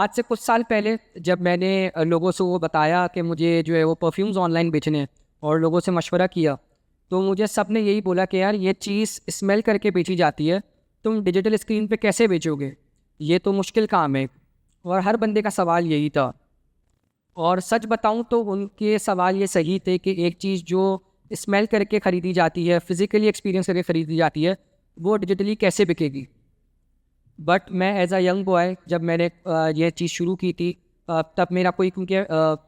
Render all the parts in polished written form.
आज से कुछ साल पहले जब मैंने लोगों से वो बताया कि मुझे जो है वो परफ्यूम्स ऑनलाइन बेचने हैं और लोगों से मशवरा किया, तो मुझे सब ने यही बोला कि यार ये चीज़ स्मेल करके बेची जाती है, तुम डिजिटल स्क्रीन पे कैसे बेचोगे? ये तो मुश्किल काम है। और हर बंदे का सवाल यही था। और सच बताऊं तो उनके सवाल ये सही थे कि एक चीज़ जो स्मेल करके ख़रीदी जाती है, फिज़िकली एक्सपीरियंस करके ख़रीदी जाती है, वो डिजिटली कैसे बिकेगी? बट मैं एज़ अ यंग बॉय जब मैंने ये चीज़ शुरू की थी, तब मेरा कोई क्योंकि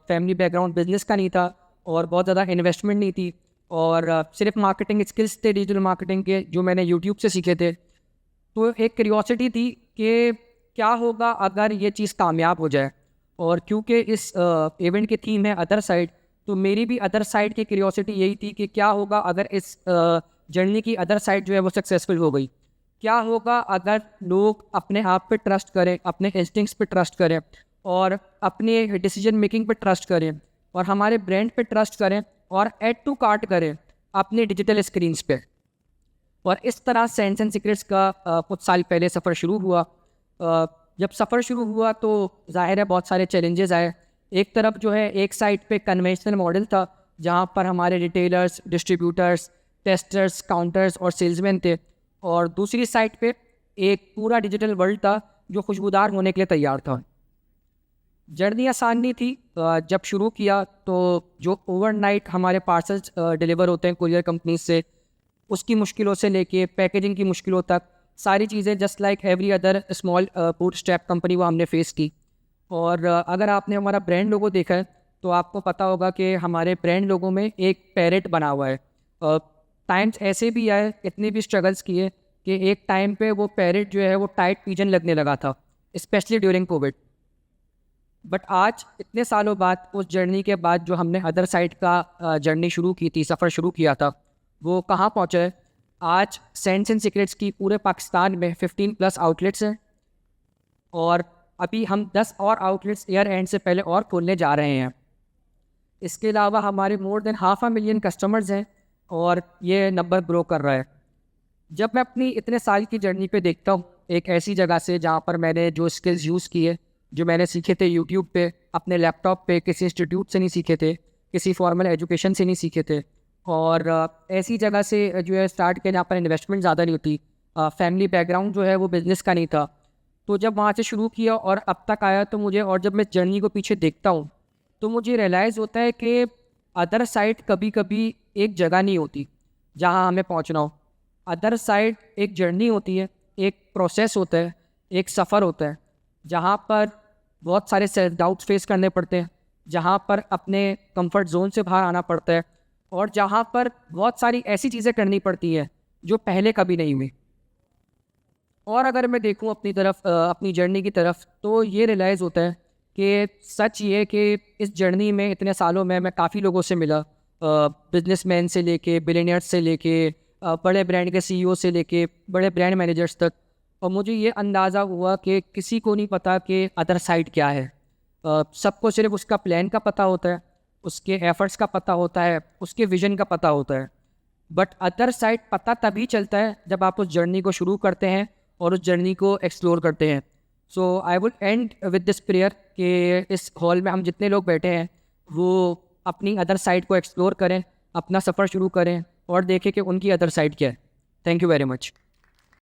फैमिली बैकग्राउंड बिजनेस का नहीं था और बहुत ज़्यादा इन्वेस्टमेंट नहीं थी, और सिर्फ मार्केटिंग स्किल्स थे डिजिटल मार्केटिंग के जो मैंने यूट्यूब से सीखे थे। तो एक क्यूरियोसिटी थी कि क्या होगा अगर ये चीज़ कामयाब हो जाए। और क्योंकि इस इवेंट की थीम है अदर साइड, तो मेरी भी अदर साइड की क्यूरियोसिटी यही थी कि क्या होगा अगर इस जर्नी की अदर साइड जो है वो सक्सेसफुल हो गई। क्या होगा अगर लोग अपने आप पे ट्रस्ट करें, अपने इंस्टिंक्ट्स पे ट्रस्ट करें और अपने डिसीजन मेकिंग पे ट्रस्ट करें और हमारे ब्रांड पे ट्रस्ट करें और ऐड टू कार्ट करें अपने डिजिटल स्क्रीन्स पे। और इस तरह सेंस एंड सीक्रेट्स का कुछ साल पहले सफ़र शुरू हुआ। जब सफ़र शुरू हुआ तो ज़ाहिर है बहुत सारे चैलेंजेस आए। एक तरफ जो है एक साइड पे कन्वेंशनल मॉडल था जहाँ पर हमारे रिटेलर्स, डिस्ट्रीब्यूटर्स, टेस्टर्स, काउंटर्स और सेल्समैन थे, और दूसरी साइड पे एक पूरा डिजिटल वर्ल्ड था जो खुशबूदार होने के लिए तैयार था। जर्नी आसान नहीं थी। जब शुरू किया तो जो ओवरनाइट हमारे पार्सल्स डिलीवर होते हैं कुरियर कंपनी से, उसकी मुश्किलों से लेके पैकेजिंग की मुश्किलों तक, सारी चीज़ें just like every other small boot strap company वो हमने फेस की। और अगर आपने हमारा ब्रांड लोगो देखा है तो आपको पता होगा कि हमारे ब्रांड लोगो में एक पैरेट बना हुआ है। टाइम्स ऐसे भी आए, इतने भी स्ट्रगल्स किए कि एक टाइम पे वो पैरेट जो है वो टाइट पिजन लगने लगा था, स्पेशली ड्यूरिंग कोविड। बट आज इतने सालों बाद, उस जर्नी के बाद जो हमने अदर साइड का जर्नी शुरू की थी, सफ़र शुरू किया था, वो कहाँ पहुँचा है? आज सेंस एंड सीक्रेट्स की पूरे पाकिस्तान में 15+ आउटलेट्स हैं, और अभी हम 10 और आउटलेट्स ईयर एंड से पहले और खोलने जा रहे हैं। इसके अलावा हमारे मोर देन 500,000 कस्टमर्स हैं और ये नंबर ग्रो कर रहा है। जब मैं अपनी इतने साल की जर्नी पे देखता हूँ एक ऐसी जगह से जहाँ पर मैंने जो स्किल्स यूज़ किए, जो मैंने सीखे थे यूट्यूब पे, अपने लैपटॉप पे, किसी इंस्टीट्यूट से नहीं सीखे थे, किसी फॉर्मल एजुकेशन से नहीं सीखे थे, और ऐसी जगह से जो है स्टार्ट किया जहाँ पर इन्वेस्टमेंट ज़्यादा नहीं होती, फैमिली बैकग्राउंड जो है वो बिज़नेस का नहीं था। तो जब वहाँ से शुरू किया और अब तक आया तो मुझे, और जब मैं जर्नी को पीछे देखता हूँ तो मुझे रियलाइज़ होता है कि अदर साइड कभी कभी एक जगह नहीं होती जहाँ हमें पहुँचना हो। अदर साइड एक जर्नी होती है, एक प्रोसेस होता है, एक सफ़र होता है, जहाँ पर बहुत सारे सेल्फ डाउट्स फेस करने पड़ते हैं, जहाँ पर अपने कंफर्ट जोन से बाहर आना पड़ता है, और जहाँ पर बहुत सारी ऐसी चीज़ें करनी पड़ती हैं जो पहले कभी नहीं हुई। और अगर मैं देखूँ अपनी तरफ, अपनी जर्नी की तरफ, तो ये रियलाइज़ होता है कि सच ये कि इस जर्नी में इतने सालों में मैं काफ़ी लोगों से मिला, बिजनेसमैन से लेके बिलियनियर्स से लेके बड़े ब्रांड के सीईओ से लेके बड़े ब्रांड मैनेजर्स तक। और मुझे ये अंदाज़ा हुआ कि किसी को नहीं पता कि अदर साइड क्या है। सबको सिर्फ उसका प्लान का पता होता है, उसके एफर्ट्स का पता होता है, उसके विजन का पता होता है। बट अदर साइड पता तभी चलता है जब आप उस जर्नी को शुरू करते हैं और उस जर्नी को एक्सप्लोर करते हैं। So I would end with this prayer कि इस हॉल में हम जितने लोग बैठे हैं वो अपनी अदर साइड को एक्सप्लोर करें, अपना सफ़र शुरू करें और देखें कि उनकी अदर साइड क्या है। Thank you very much.